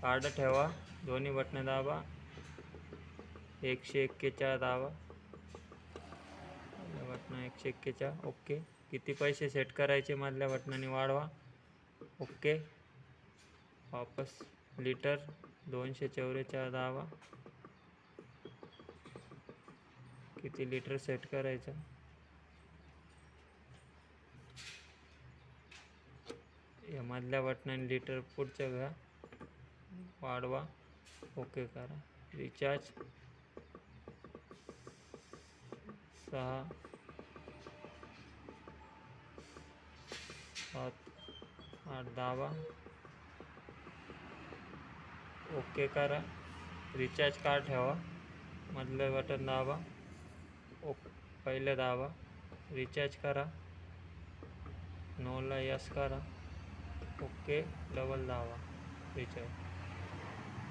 Card ठेवा, दोन्ही बटणं दाबा, 141 दाबा, बटन 141. ओके. किती पैसे सेट करायचे मधल्या बटनाने वाढवा. ओके. वापस लिटर 244 दाबा. किती लिटर सेट करायचं. या मधल्या बटनाने लिटर पुढच्या घ्या, वाढवा. ओके करा. रिचार्ज 6 7 8 दाबा. ओके करा. रिचार्ज कार्ड ठेवा, मधलं बटन दाबा. पहिले दाबा. रिचार्ज करा. 9ला यस करा. ओके. डबल दाबा. रिचार्ज.